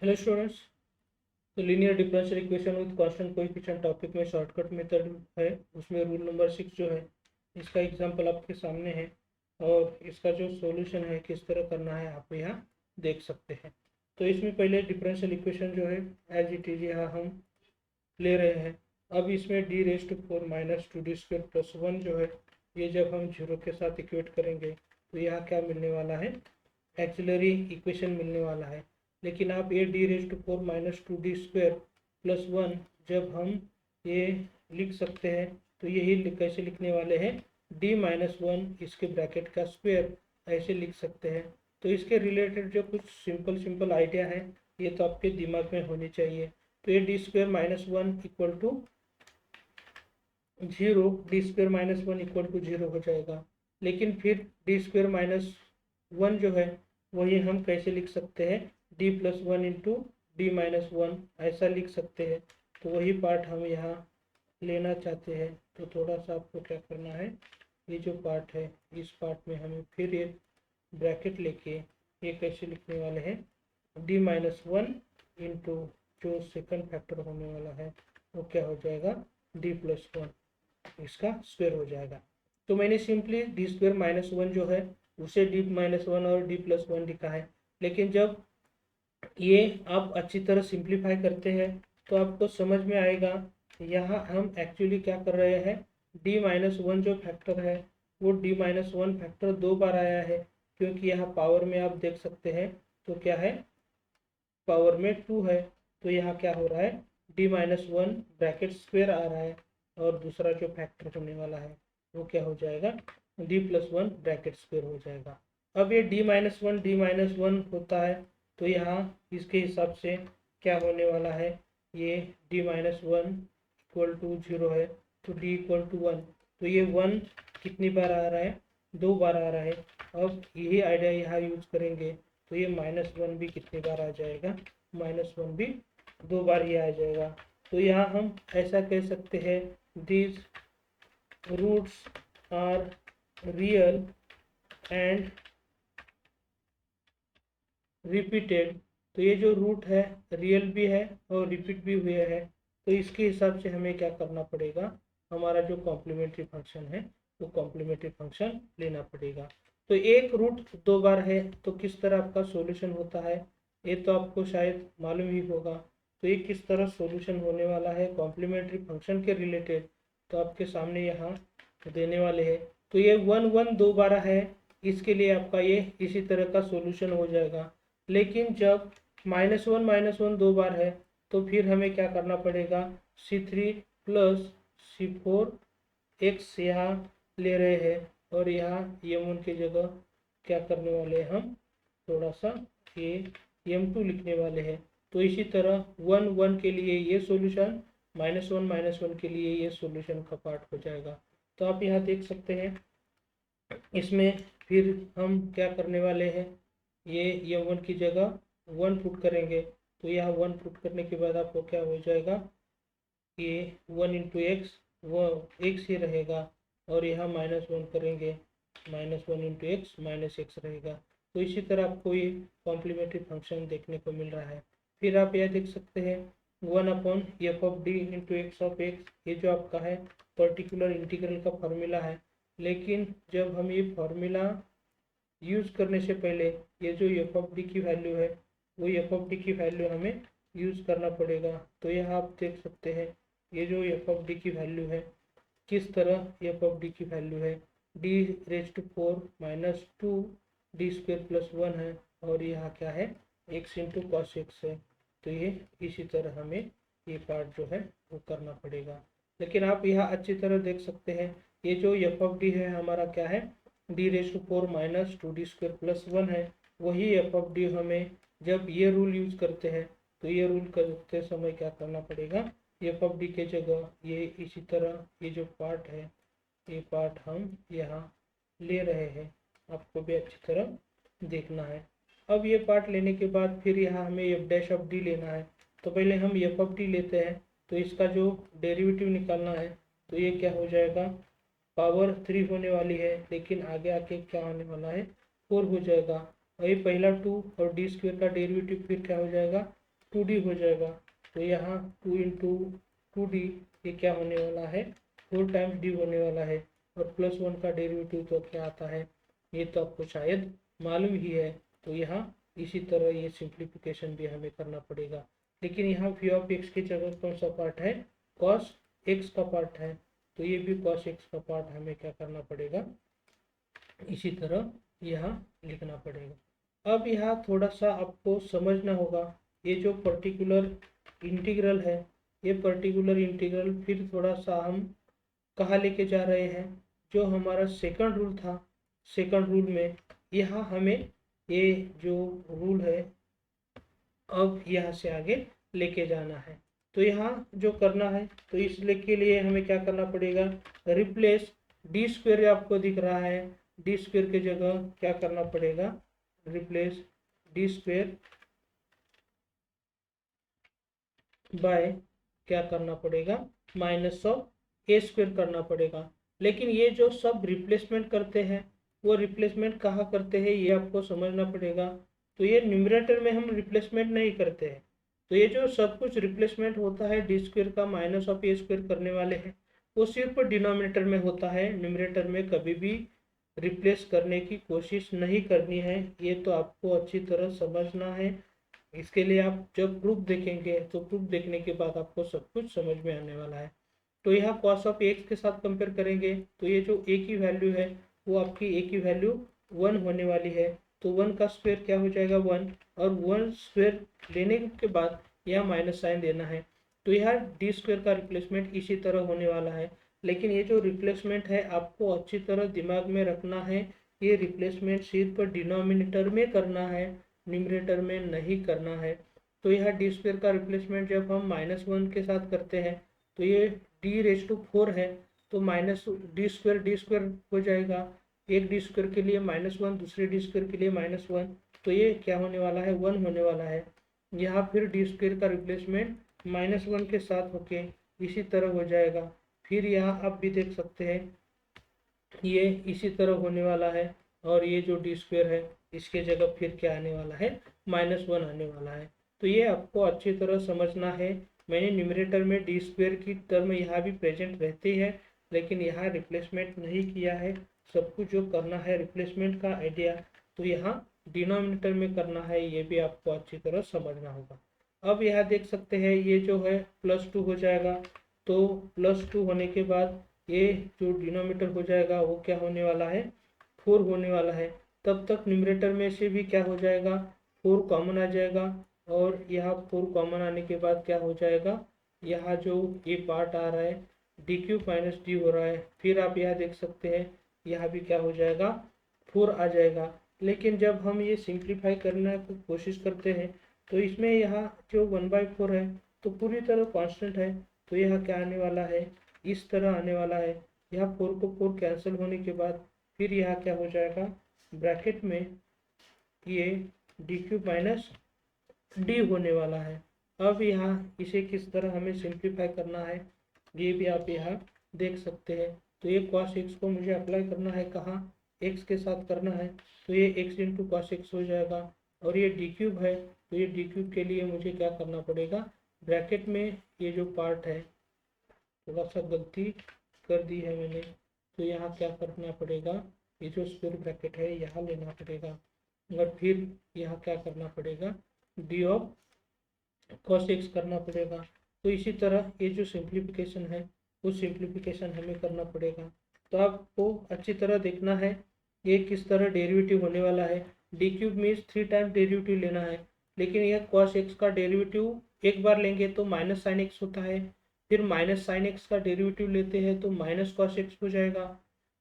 Hello students. तो linear differential equation with constant coefficient topic में shortcut method है, उसमें रूल नंबर 6 जो है इसका एग्जांपल आपके सामने है और इसका जो सॉल्यूशन है किस तरह करना है आप यहाँ देख सकते हैं। तो इसमें पहले डिफरेंशियल इक्वेशन जो है एज इट इज यहाँ हम ले रहे हैं। अब इसमें d raise to 4 minus 2d² plus 1 जो है ये जब हम जीरो के साथ इक्वेट करेंगे तो यहाँ क्या मिलने वाला है, एक्सिलरी इक्वेशन मिलने वाला है। लेकिन आप ये d raise to 4 minus 2d² plus 1 जब हम ये लिख सकते हैं तो यही कैसे लिखने वाले हैं, d माइनस 1 इसके ब्रैकेट का स्क्वायर ऐसे लिख सकते हैं। तो इसके रिलेटेड जो कुछ सिंपल आइडिया है ये तो आपके दिमाग में होनी चाहिए। तो ये d² minus 1 equal to 0, d² minus 1 equal to 0 हो जाएगा। लेकिन फिर d² माइनस 1 जो है वही हम कैसे लिख सकते हैं, d plus 1 into D minus 1 ऐसा लिख सकते हैं। तो वही पार्ट हम यहाँ लेना चाहते हैं। तो थोड़ा सा आपको क्या करना है, ये जो पार्ट है इस पार्ट में हमें फिर ये ब्रैकेट लेके ये कैसे लिखने वाले हैं, d माइनस 1 इंटू जो सेकंड फैक्टर होने वाला है वो क्या हो जाएगा, d प्लस 1 इसका स्क्वायर हो जाएगा। तो मैंने सिंपली d² माइनस 1 जो है उसे d माइनस 1 और d प्लस 1 लिखा है। लेकिन जब ये आप अच्छी तरह सिंप्लीफाई करते हैं तो आपको समझ में आएगा यहाँ हम एक्चुअली क्या कर रहे हैं, d माइनस 1 जो फैक्टर है वो d माइनस 1 फैक्टर 2 बार आया है, क्योंकि यहाँ पावर में आप देख सकते हैं तो क्या है, पावर में 2 है। तो यहाँ क्या हो रहा है, d माइनस 1 ब्रैकेट स्क्वायर आ रहा है और दूसरा जो फैक्टर होने वाला है वो क्या हो जाएगा, d प्लस 1 ब्रैकेट स्क्वायर हो जाएगा। अब ये d माइनस 1 होता है तो यहाँ इसके हिसाब से क्या होने वाला है, ये d माइनस 1 इक्वल टू 0 है तो d इक्वल टू 1। तो ये 1 कितनी बार आ रहा है, 2 बार आ रहा है। अब यही आइडिया यहाँ यूज करेंगे तो ये माइनस 1 भी कितनी बार आ जाएगा, माइनस 1 भी 2 बार ही आ जाएगा। तो यहाँ हम ऐसा कह सकते हैं, these roots are real and repeated। तो ये जो रूट है रियल भी है और रिपीट भी हुए हैं। तो इसके हिसाब से हमें क्या करना पड़ेगा, हमारा जो कॉम्प्लीमेंट्री फंक्शन है वो कॉम्प्लीमेंट्री फंक्शन लेना पड़ेगा। तो एक रूट 2 बार है तो किस तरह आपका सॉल्यूशन होता है ये तो आपको शायद मालूम ही होगा। तो ये किस तरह सॉल्यूशन होने वाला है कॉम्प्लीमेंट्री फंक्शन के रिलेटेड तो आपके सामने यहाँ देने वाले हैं। तो ये 1 1 2 बार है, इसके लिए आपका ये इसी तरह का सॉल्यूशन हो जाएगा। लेकिन जब -1 2 बार है तो फिर हमें क्या करना पड़ेगा, c3 प्लस c4 x यहाँ ले रहे हैं और यहाँ m1 की जगह क्या करने वाले हैं, हम थोड़ा सा ये m2 लिखने वाले हैं। तो इसी तरह 1 1 के लिए ये सॉल्यूशन, -1 के लिए ये सॉल्यूशन का पार्ट हो जाएगा। तो आप यहाँ देख सकते हैं इसमें फिर हम क्या करने वाले हैं, ये 1 की जगह 1 पुट करेंगे। तो यहाँ 1 पुट करने के बाद आपको क्या हो जाएगा, ये 1 इंटू एक्स वो एक्स ही रहेगा और यहाँ -1 करेंगे, -1 इंटू एक्स माइनस एक्स रहेगा। तो इसी तरह आपको ये कॉम्प्लीमेंट्री फंक्शन देखने को मिल रहा है। फिर आप यह देख सकते हैं 1 upon F of D into x of x, ये जो आपका है पर्टिकुलर इंटीग्रल का फॉर्मूला है। लेकिन जब हम ये फॉर्मूला यूज़ करने से पहले ये जो एफ ऑफ डी की वैल्यू है वो एफ ऑफ डी की वैल्यू हमें यूज़ करना पड़ेगा। तो यहाँ आप देख सकते हैं ये जो एफ ऑफ डी की वैल्यू है, किस तरह एफ ऑफ डी की वैल्यू है, d raise to 4 minus 2 d² plus 1 है और यहाँ क्या है, x इंटू कॉस एक्स है। तो ये इसी तरह हमें ये पार्ट जो है वो करना पड़ेगा। लेकिन आप यहाँ अच्छी तरह देख सकते हैं ये जो एफ ऑफ डी है हमारा क्या है, d raise to 4 minus 2d² plus 1 है। वही एफ ऑफ डी हमें जब ये रूल यूज करते हैं तो ये रूल करते समय क्या करना पड़ेगा, एफ ऑफ डी के जगह ये इसी तरह ये जो पार्ट है ये पार्ट हम यहाँ ले रहे हैं, आपको भी अच्छी तरह देखना है। अब ये पार्ट लेने के बाद फिर यहाँ हमें एफ डैश ऑफ डी लेना है। तो पहले हम एफ ऑफ डी लेते हैं तो इसका जो डेरिवेटिव निकालना है तो ये क्या हो जाएगा, पावर 3 होने वाली है लेकिन आगे आके क्या होने वाला है, 4 हो जाएगा। वही पहला 2 और d² का डेरिवेटिव फिर क्या हो जाएगा, 2d हो जाएगा। तो यहाँ 2 इंटू 2d ये क्या होने वाला है, 4 टाइम्स d होने वाला है। और +1 का डेरिवेटिव तो क्या आता है, ये तो आपको शायद मालूम ही है। तो यहाँ इसी तरह ये सिंप्लीफिकेशन भी हमें करना पड़ेगा। लेकिन यहाँ v ऑफ x की जगह कौन सा पार्ट है, cos x का पार्ट है। तो ये भी cos x का पार्ट हमें क्या करना पड़ेगा, इसी तरह यहाँ लिखना पड़ेगा। अब यहाँ थोड़ा सा आपको समझना होगा, ये जो पर्टिकुलर इंटीग्रल है, ये पर्टिकुलर इंटीग्रल फिर थोड़ा सा हम कहाँ लेके जा रहे हैं, जो हमारा सेकंड रूल था, सेकंड रूल में यहाँ हमें ये जो रूल है अब यहाँ से आगे लेके जाना है। तो यहाँ जो करना है, तो इसलिए के लिए हमें क्या करना पड़ेगा, रिप्लेस डी स्क्वेयर आपको दिख रहा है, डी स्क्वेयर की जगह क्या करना पड़ेगा, रिप्लेस डी स्क्वेयर बाय क्या करना पड़ेगा, माइनस ऑफ ए स्क्वेयर करना पड़ेगा। लेकिन ये जो सब रिप्लेसमेंट करते हैं, वो रिप्लेसमेंट कहाँ करते हैं ये आपको समझना पड़ेगा। तो ये न्यूमरेटर में हम रिप्लेसमेंट नहीं करते हैं। तो ये जो सब कुछ रिप्लेसमेंट होता है डी स्क्वेयर का माइनस ऑफ ए स्क्वेयर करने वाले हैं, वो सिर्फ डिनोमिनेटर में होता है। न्यूमरेटर में कभी भी रिप्लेस करने की कोशिश नहीं करनी है, ये तो आपको अच्छी तरह समझना है। इसके लिए आप जब प्रूफ देखेंगे तो प्रूफ देखने के बाद आपको सब कुछ समझ में आने वाला है। तो यहाँ cos ऑफ x के साथ कंपेयर करेंगे, तो ये जो a की वैल्यू है वो आपकी a की वैल्यू 1 होने वाली है। तो 1 का स्क्वायर क्या हो जाएगा 1, और 1 स्क्वायर लेने के बाद यहाँ माइनस साइन देना है। तो यहाँ डी स्क्वायर का रिप्लेसमेंट इसी तरह होने वाला है। लेकिन ये जो रिप्लेसमेंट है आपको अच्छी तरह दिमाग में रखना है, ये रिप्लेसमेंट सिर्फ डिनोमिनेटर में करना है, न्यूमरेटर में नहीं करना है। तो यह डी स्क्वेयर का रिप्लेसमेंट जब हम -1 के साथ करते हैं, तो ये d⁴ है, तो माइनस डी स्क्वेयर हो जाएगा। एक डी स्क्वेयर के लिए -1, दूसरे डी स्क्वेयर के लिए -1, तो ये क्या होने वाला है 1 होने वाला है। यहाँ फिर डी स्क्वेयर का रिप्लेसमेंट -1 के साथ होके इसी तरह हो जाएगा। फिर यहाँ आप भी देख सकते हैं ये इसी तरह होने वाला है, और ये जो डी स्क्वेयर है इसके जगह फिर क्या आने वाला है, -1 आने वाला है। तो ये आपको अच्छी तरह समझना है। मैंने न्यूमरेटर में डी स्क्वेयर की टर्म यहाँ भी प्रेजेंट रहती है, लेकिन यहाँ रिप्लेसमेंट नहीं किया है। सब कुछ जो करना है रिप्लेसमेंट का आइडिया तो यहाँ डिनोमिनेटर में करना है, ये भी आपको अच्छी तरह समझना होगा। अब यहाँ देख सकते हैं ये जो है +2 हो जाएगा। तो +2 होने के बाद ये जो डिनोमिनेटर हो जाएगा वो क्या होने वाला है, 4 होने वाला है। तब तक न्यूमरेटर में से भी क्या हो जाएगा, 4 कॉमन आ जाएगा। और यहाँ 4 कॉमन आने के बाद क्या हो जाएगा, यहाँ जो ये पार्ट आ रहा है d³ - d हो रहा है। फिर आप यहाँ देख सकते हैं यहाँ भी क्या हो जाएगा, 4 आ जाएगा। लेकिन जब हम ये सिंप्लीफाई करने की कोशिश करते हैं तो इसमें यहाँ जो 1/4 है तो पूरी तरह कांस्टेंट है। तो यहाँ क्या आने वाला है, इस तरह आने वाला है। यहाँ 4 को 4 कैंसिल होने के बाद फिर यहाँ क्या हो जाएगा, ब्रैकेट में ये d³ - d होने वाला है। अब यहाँ इसे किस तरह हमें सिंप्लीफाई करना है ये भी आप यहाँ देख सकते हैं। तो ये cos x को मुझे अप्लाई करना है कहाँ, x के साथ करना है। तो ये x इंटू cos x हो जाएगा। और ये d³ है, तो ये d³ के लिए मुझे क्या करना पड़ेगा, ब्रैकेट में ये जो पार्ट है, थोड़ा सा गलती कर दी है मैंने, तो यहाँ क्या करना पड़ेगा, ये जो स्क्वायर ब्रैकेट है यहाँ लेना पड़ेगा। और फिर यहाँ क्या करना पड़ेगा, d ऑफ cos x करना पड़ेगा। तो इसी तरह ये जो सिंप्लीफिकेशन है वो सिंप्लीफिकेशन हमें करना पड़ेगा। तो आपको अच्छी तरह देखना है ये किस तरह डेरिवेटिव होने वाला है। d³ मीन्स 3 टाइम्स डेरिवेटिव लेना है, लेकिन यह cos x का डेरिवेटिव एक बार लेंगे तो माइनस साइन x होता है। फिर माइनस साइन x का डेरिवेटिव लेते हैं तो माइनस cos x हो जाएगा।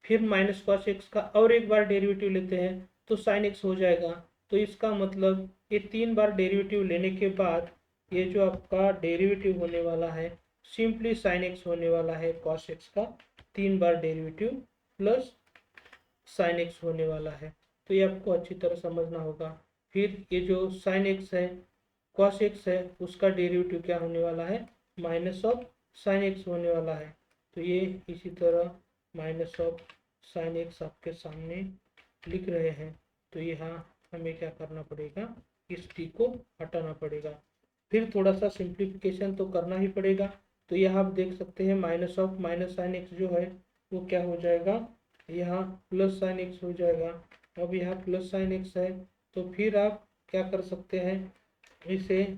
फिर माइनस cos x का और एक बार डेरिवेटिव लेते हैं तो साइन x हो जाएगा। तो इसका मतलब ये 3 बार डेरिवेटिव लेने के बाद ये जो आपका डेरिवेटिव होने वाला है सिंपली साइन x होने वाला है। cos x का 3 बार डेरिवेटिव प्लस साइन x होने वाला है। तो ये आपको अच्छी तरह समझना होगा। फिर ये जो साइन x है, cos x है, उसका डेरिवेटिव क्या होने वाला है, माइनस ऑफ साइन x होने वाला है। तो ये इसी तरह माइनस ऑफ साइन x आपके सामने लिख रहे हैं। तो यहाँ हमें क्या करना पड़ेगा, इस t को हटाना पड़ेगा। फिर थोड़ा सा सिंप्लीफिकेशन तो करना ही पड़ेगा। तो यहाँ आप देख सकते हैं minus of minus sine x जो है वो क्या हो जाएगा, यहाँ प्लस साइन एक्स हो जाएगा। अब यहाँ प्लस साइन एक्स है तो फिर आप क्या कर सकते हैं, इसे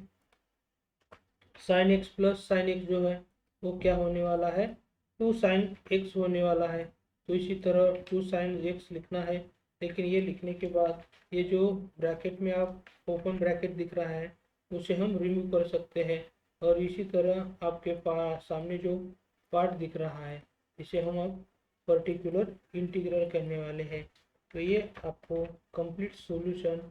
sine x plus sine x जो है वो क्या होने वाला है, टू साइन एक्स होने वाला है। तो इसी तरह टू साइन एक्स लिखना है, लेकिन ये लिखने के बाद ये जो ब्रैकेट में आप ओपन ब्रैकेट दिख रहा है उसे हम रिमूव कर सकते हैं। और इसी तरह आपके पास सामने जो पार्ट दिख रहा है इसे हम अब पर्टिकुलर इंटीग्रल कहने वाले हैं। तो ये आपको कंप्लीट सॉल्यूशन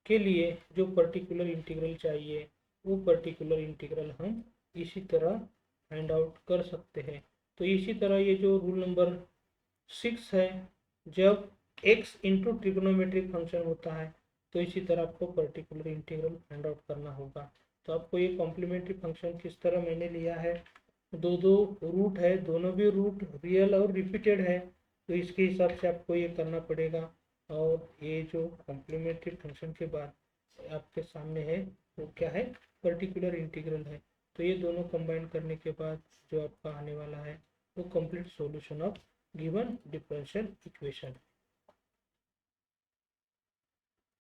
के लिए जो पर्टिकुलर इंटीग्रल चाहिए वो पर्टिकुलर इंटीग्रल हम इसी तरह फाइंड आउट कर सकते हैं। तो इसी तरह ये जो रूल नंबर 6 है, जब x इंटू ट्रिग्नोमेट्रिक फंक्शन होता है तो इसी तरह आपको पर्टिकुलर इंटीग्रल फाइंड आउट करना होगा। तो आपको ये कॉम्प्लीमेंट्री फंक्शन किस तरह मैंने लिया है, दो दो रूट है, दोनों भी रूट रियल और रिपीटेड है, तो इसके हिसाब से आपको ये करना पड़ेगा। और ये जो कॉम्प्लीमेंट्री फंक्शन के बाद आपके सामने है वो क्या है, पर्टिकुलर इंटीग्रल है। तो ये दोनों कंबाइन करने के बाद जो आपका आने वाला है वो complete solution of given differential equation.